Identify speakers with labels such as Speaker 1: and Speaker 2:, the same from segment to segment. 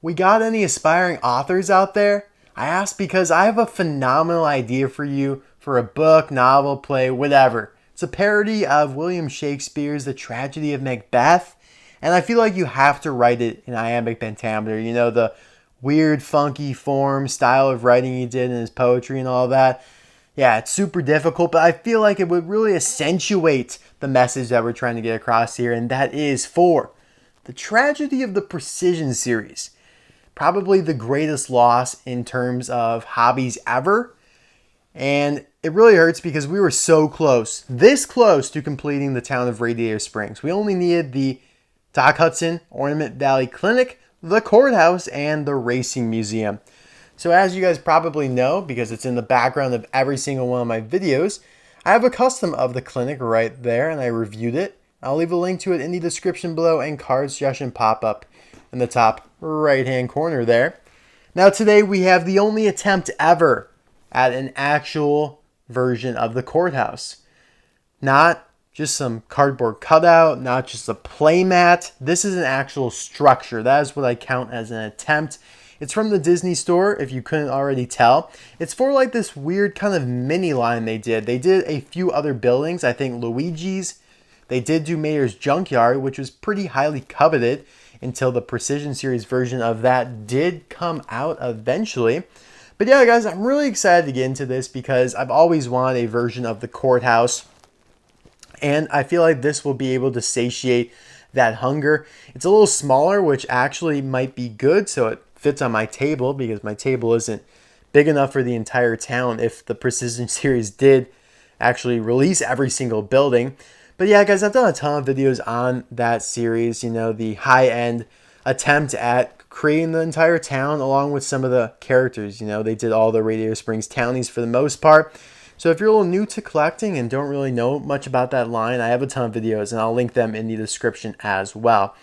Speaker 1: We got any aspiring authors out there? I ask because I have a phenomenal idea for you for a book, novel, play, whatever. It's a parody of William Shakespeare's The Tragedy of Macbeth, and I feel like you have to write it in iambic pentameter. You know, the weird, funky form, style of writing he did in his poetry and all that. Yeah, it's super difficult, but I feel like it would really accentuate the message that we're trying to get across here, and that is for The Tragedy of the Precision series. Probably the greatest loss in terms of hobbies ever. And it really hurts because we were so close, this close to completing the town of Radiator Springs. We only needed the Dock Hudson Ornament Valley Clinic, the Courthouse, and the Racing Museum. So as you guys probably know, because it's in the background of every single one of my videos, I have a custom of the clinic right there and I reviewed it. I'll leave a link to it in the description below and card suggestion pop-up in the top right hand corner there. Now today we have the only attempt ever at an actual version of the Courthouse. Not just some cardboard cutout, not just a playmat. This is an actual structure. That is what I count as an attempt. It's from the Disney store, if you couldn't already tell. It's for like this weird kind of mini line they did. They did a few other buildings, I think Luigi's. They did do Mayor's Junkyard, which was pretty highly coveted until the Precision Series version of that did come out eventually. But yeah, guys, I'm really excited to get into this because I've always wanted a version of the Courthouse. And I feel like this will be able to satiate that hunger. It's a little smaller, which actually might be good, so it fits on my table because my table isn't big enough for the entire town if the Precision Series did actually release every single building. But yeah, guys, I've done a ton of videos on that series, you know, the high-end attempt at creating the entire town along with some of the characters. You know, they did all the Radiator Springs townies for the most part. So if you're a little new to collecting and don't really know much about that line, I have a ton of videos and I'll link them in the description as well.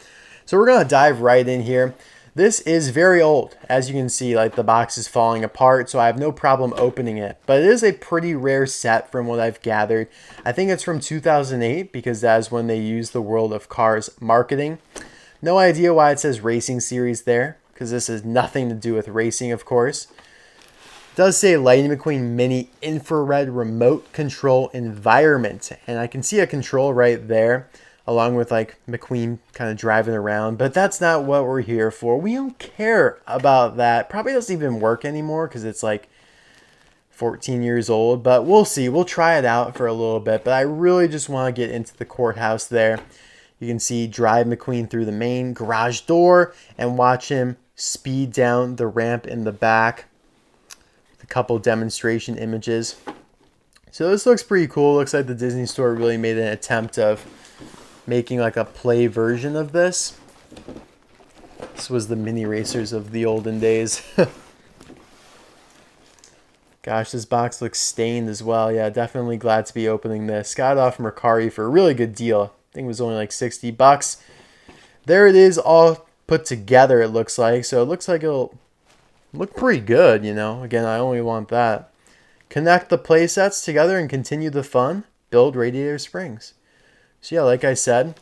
Speaker 1: So we're going to dive right in here. This is very old. As you can see, like the box is falling apart, so I have no problem opening it. But it is a pretty rare set from what I've gathered. I think it's from 2008 because that is when they used the World of Cars marketing. No idea why it says Racing Series there, because this has nothing to do with racing, of course. It does say Lightning McQueen Mini Infrared Remote Control Environment, and I can see a control right there, along with like McQueen kind of driving around, but that's not what we're here for. We don't care about that. Probably doesn't even work anymore because it's like 14 years old, but we'll see. We'll try it out for a little bit, but I really just want to get into the Courthouse there. You can see drive McQueen through the main garage door and watch him speed down the ramp in the back with a couple demonstration images. So this looks pretty cool. Looks like the Disney store really made an attempt of making like a play version of this. This was the mini racers of the olden days. Gosh, this box looks stained as well. Yeah, definitely glad to be opening this. Got it off Mercari for a really good deal. I think it was only like 60 bucks. There it is, all put together, it looks like. So it looks like it'll look pretty good, you know. Again, I only want that. Connect the play sets together and continue the fun. Build Radiator Springs. So yeah, like I said,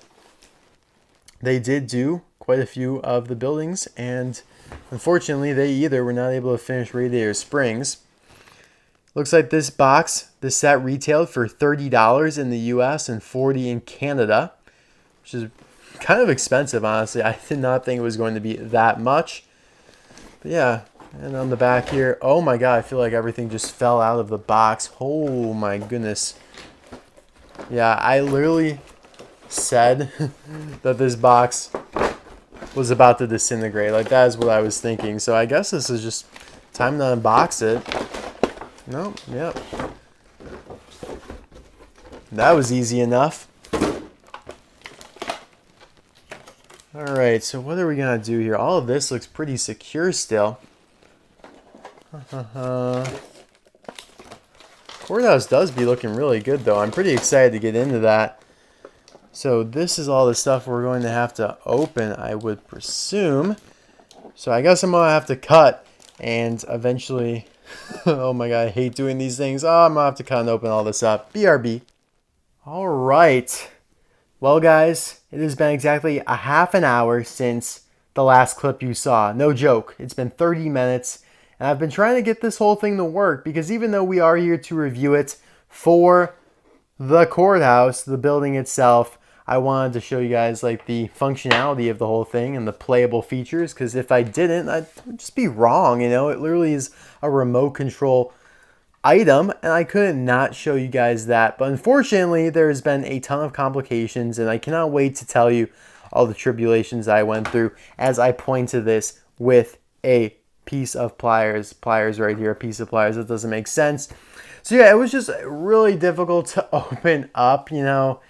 Speaker 1: they did do quite a few of the buildings, and unfortunately, they either were not able to finish Radiator Springs. Looks like this box, this set retailed for $30 in the US and $40 in Canada, which is kind of expensive, honestly. I did not think it was going to be that much. But yeah, and on the back here, oh my god, I feel like everything just fell out of the box. Oh my goodness. Yeah, I literally said that this box was about to disintegrate. Like, that is what I was thinking. So I guess this is just time to unbox it. No, yep. That was easy enough. Alright, so what are we going to do here? All of this looks pretty secure still. Courthouse does be looking really good, though. I'm pretty excited to get into that. So this is all the stuff we're going to have to open, I would presume. So I guess I'm going to have to cut and eventually... oh my god, I hate doing these things. Oh, I'm going to have to cut and open all this up. BRB. Alright. Well, guys, it has been exactly a half an hour since the last clip you saw. No joke. It's been 30 minutes, and I've been trying to get this whole thing to work because even though we are here to review it for the courthouse, the building itself, I wanted to show you guys like the functionality of the whole thing and the playable features, because if I didn't, I'd just be wrong. You know, it literally is a remote control item, and I couldn't not show you guys that. But unfortunately, there's been a ton of complications, and I cannot wait to tell you all the tribulations I went through as I point to this with a piece of pliers right here, a piece of pliers. That doesn't make sense. So yeah, it was just really difficult to open up. You know,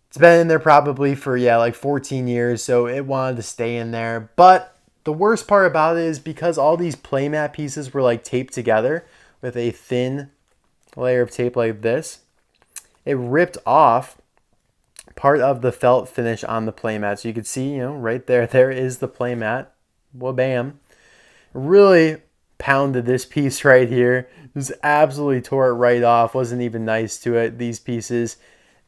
Speaker 1: it's been in there probably for, yeah, like 14 years, so it wanted to stay in there. But the worst part about it is because all these playmat pieces were like taped together with a thin layer of tape like this, it ripped off part of the felt finish on the playmat. So you can see, you know, right there, there is the playmat. Wha-bam. Really pounded this piece right here. Just absolutely tore it right off. Wasn't even nice to it, these pieces.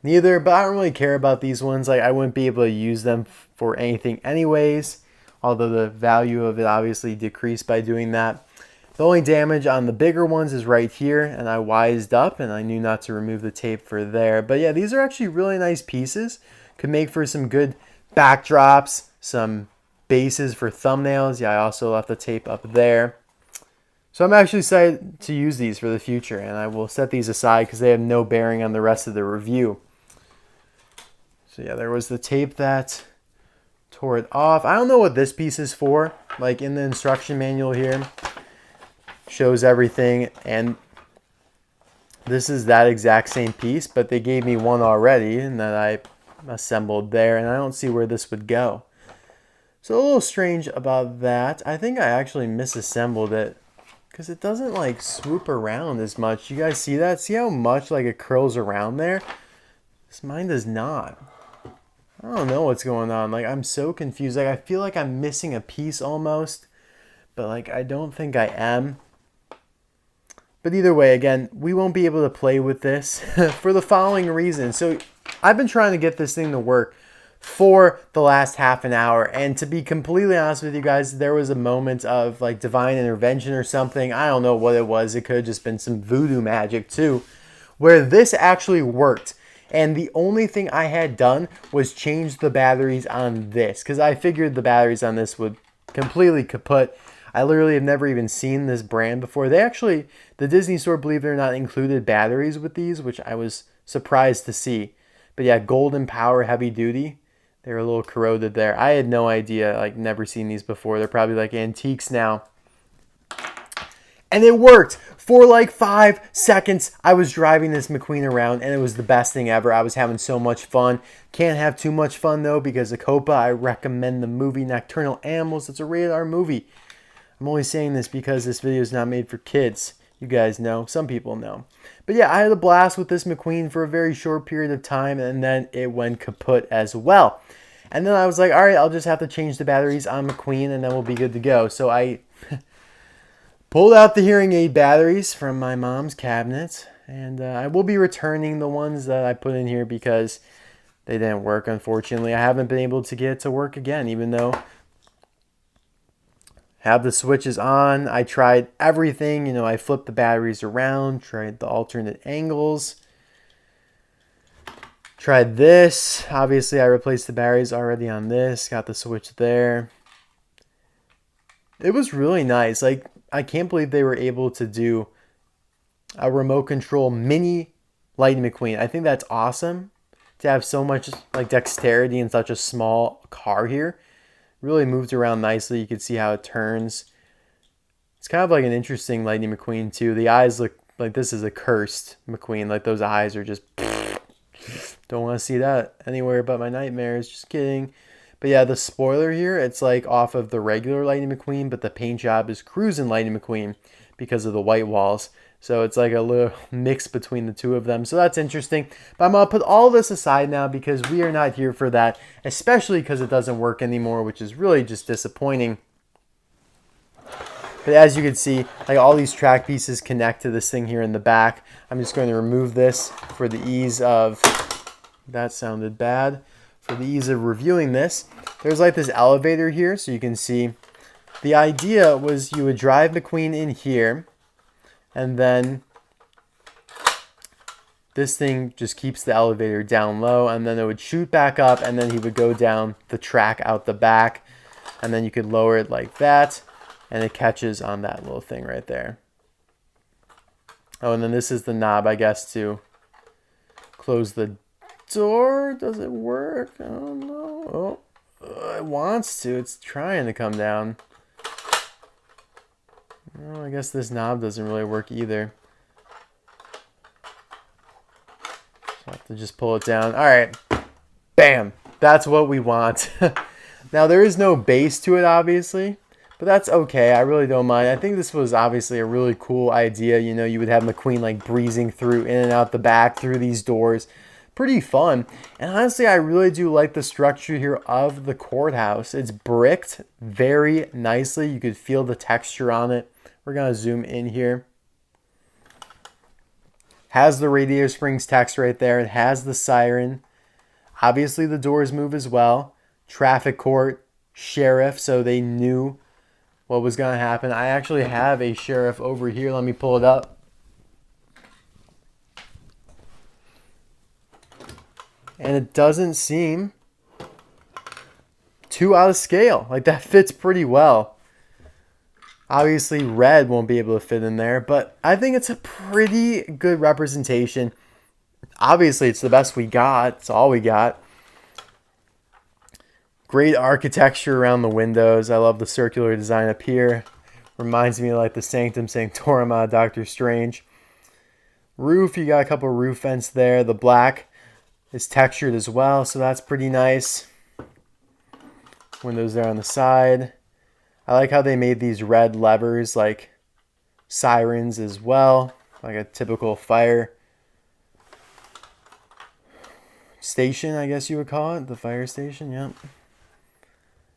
Speaker 1: Neither, but I don't really care about these ones. Like, I wouldn't be able to use them for anything anyways, although the value of it obviously decreased by doing that. The only damage on the bigger ones is right here, and I wised up and I knew not to remove the tape for there. But yeah, these are actually really nice pieces. Could make for some good backdrops, some bases for thumbnails. Yeah, I also left the tape up there. So I'm actually excited to use these for the future, and I will set these aside because they have no bearing on the rest of the review. So yeah, there was the tape that tore it off. I don't know what this piece is for. Like in the instruction manual here, shows everything, and this is that exact same piece, but they gave me one already and that I assembled there, and I don't see where this would go. So a little strange about that. I think I actually misassembled it because it doesn't like swoop around as much. You guys see that? See how much like it curls around there? Mine does not. I don't know what's going on. Like, I'm so confused. Like, I feel like I'm missing a piece almost, but like I don't think I am. But either way, again, we won't be able to play with this for the following reason. So I've been trying to get this thing to work for the last half an hour. And to be completely honest with you guys, there was a moment of like divine intervention or something. I don't know what it was. It could have just been some voodoo magic too, where this actually worked. And the only thing I had done was change the batteries on this, because I figured the batteries on this would completely kaput. I literally have never even seen this brand before. They actually, the Disney store, believe it or not, included batteries with these, which I was surprised to see. But yeah, Golden Power Heavy Duty. They were a little corroded there. I had no idea, like never seen these before. They're probably like antiques now. And it worked for like 5 seconds. I was driving this McQueen around and it was the best thing ever. I was having so much fun. Can't have too much fun though because of Copa. I recommend the movie Nocturnal Animals. It's a rated R movie. I'm only saying this because this video is not made for kids. You guys know. Some people know. But yeah, I had a blast with this McQueen for a very short period of time, and then it went kaput as well. And then I was like, all right, I'll just have to change the batteries on McQueen and then we'll be good to go. So I pulled out the hearing aid batteries from my mom's cabinet, and I will be returning the ones that I put in here because they didn't work, unfortunately. I haven't been able to get it to work again, even though have the switches on. I tried everything. You know, I flipped the batteries around, tried the alternate angles, tried this. Obviously, I replaced the batteries already on this, got the switch there. It was really nice. Like, I can't believe they were able to do a remote control mini Lightning McQueen. I think that's awesome to have so much like dexterity in such a small car here. Really moved around nicely. You can see how it turns. It's kind of like an interesting Lightning McQueen too. The eyes look like this is a cursed McQueen. Like those eyes are just don't want to see that anywhere but my nightmares. Just kidding. But yeah, the spoiler here, it's like off of the regular Lightning McQueen, but the paint job is Cruisin' Lightning McQueen because of the white walls. So it's like a little mix between the two of them. So that's interesting. But I'm going to put all this aside now because we are not here for that, especially because it doesn't work anymore, which is really just disappointing. But as you can see, like all these track pieces connect to this thing here in the back. I'm just going to remove this for the ease of, that sounded bad, for the ease of reviewing this. there's like this elevator here, so you can see. The idea was you would drive McQueen in here, and then this thing just keeps the elevator down low, and then it would shoot back up, and then he would go down the track out the back, and then you could lower it like that, and it catches on that little thing right there. Oh, and then this is the knob, I guess, to close the door. Does it work? I don't know. Oh, it wants to. It's trying to come down. Oh, I guess this knob doesn't really work either. So I have to just pull it down. All right. Bam. That's what we want. Now, there is no base to it, obviously. But that's okay. I really don't mind. I think this was obviously a really cool idea. You know, you would have McQueen like breezing through in and out the back through these doors. Pretty fun. And honestly, I really do like the structure here of the courthouse. It's bricked very nicely. You could feel the texture on it. We're going to zoom in here. Has the Radiator Springs text right there. It has the siren. Obviously, the doors move as well. Traffic court, sheriff, so they knew what was going to happen. I actually have a sheriff over here. Let me pull it up. And it doesn't seem too out of scale. Like, that fits pretty well. Obviously, red won't be able to fit in there, but I think it's a pretty good representation. Obviously, it's the best we got. It's all we got. Great architecture around the windows. I love the circular design up here. Reminds me of like the Sanctum Sanctorum out of Doctor Strange. Roof, you got a couple of roof vents there. The black is textured as well, so that's pretty nice. Windows there on the side. I like how they made these red levers like sirens as well, like a typical fire station, I guess you would call it. The fire station, yep.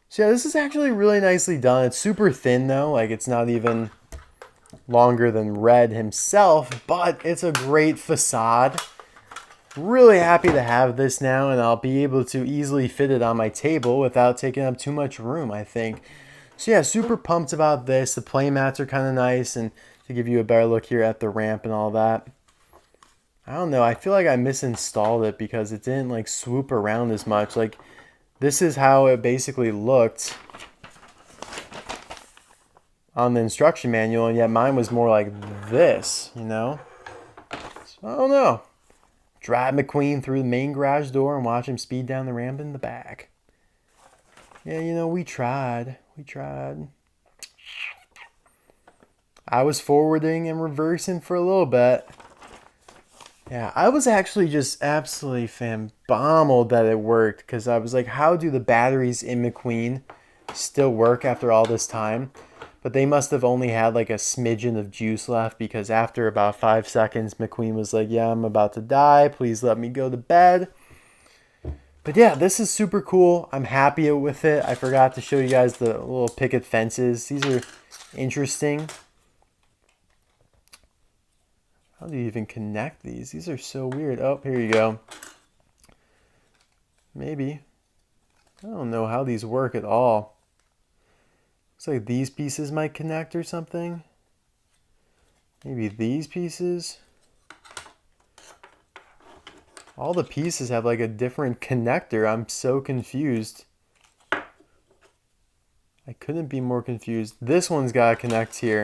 Speaker 1: So yeah, this is actually really nicely done. It's super thin though, like it's not even longer than Red himself, but it's a great facade. Really happy to have this now, and I'll be able to easily fit it on my table without taking up too much room, I think. So yeah, super pumped about this. The play mats are kind of nice, and to give you a better look here at the ramp and all that. I don't know, I feel like I misinstalled it because it didn't like swoop around as much. Like, this is how it basically looked on the instruction manual, and yet mine was more like this, you know? So, I don't know. Drive McQueen through the main garage door and watch him speed down the ramp in the back. Yeah, you know, we tried. We tried. I was forwarding and reversing for a little bit. Yeah, I was actually just absolutely fan-bombled that it worked, because I was like, how do the batteries in McQueen still work after all this time? But they must have only had like a smidgen of juice left, because after about 5 seconds, McQueen was like, yeah, I'm about to die. Please let me go to bed. But yeah, this is super cool. I'm happy with it. I forgot to show you guys the little picket fences. These are interesting. How do you even connect these? These are so weird. Oh, here you go. Maybe. I don't know how these work at all. Looks like these pieces might connect or something. Maybe these pieces. All the pieces have like a different connector. I'm so confused. I couldn't be more confused. This one's got to connect here,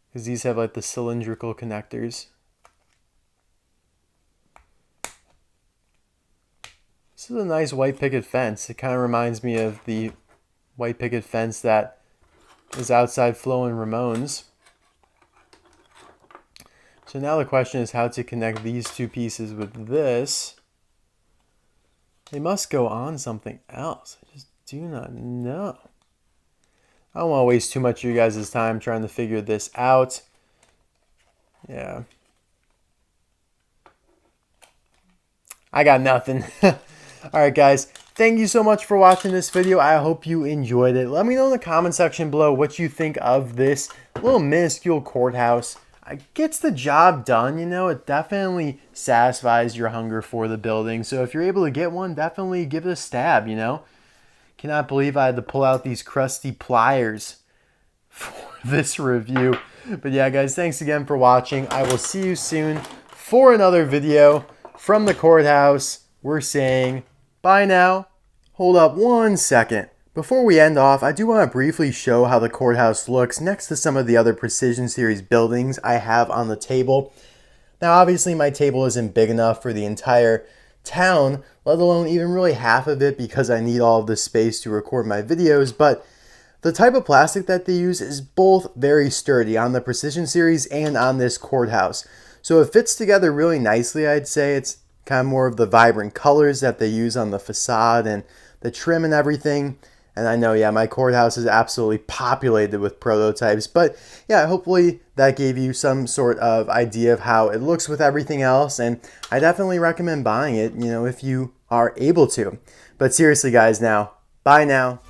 Speaker 1: because these have like the cylindrical connectors. This is a nice white picket fence. It kind of reminds me of the white picket fence that is outside Flo and Ramon's. So now the question is how to connect these two pieces with this. They must go on something else. I just do not know. I don't want to waste too much of you guys' time trying to figure this out. Yeah. I got nothing. Alright guys, thank you so much for watching this video. I hope you enjoyed it. Let me know in the comment section below what you think of this little minuscule courthouse. It gets the job done, you know. It definitely satisfies your hunger for the building. So if you're able to get one, definitely give it a stab, you know. Cannot believe I had to pull out these crusty pliers for this review. But yeah, guys, thanks again for watching. I will see you soon for another video from the courthouse. We're saying bye now. Hold up one second. Before we end off, I do want to briefly show how the courthouse looks next to some of the other Precision Series buildings I have on the table. Now, obviously, my table isn't big enough for the entire town, let alone even really half of it, because I need all of this space to record my videos, but the type of plastic that they use is both very sturdy on the Precision Series and on this courthouse. So it fits together really nicely, I'd say. It's kind of more of the vibrant colors that they use on the facade and the trim and everything. And I know, yeah, my courthouse is absolutely populated with prototypes. But yeah, hopefully that gave you some sort of idea of how it looks with everything else. And I definitely recommend buying it, if you are able to. But seriously, guys, now, bye now.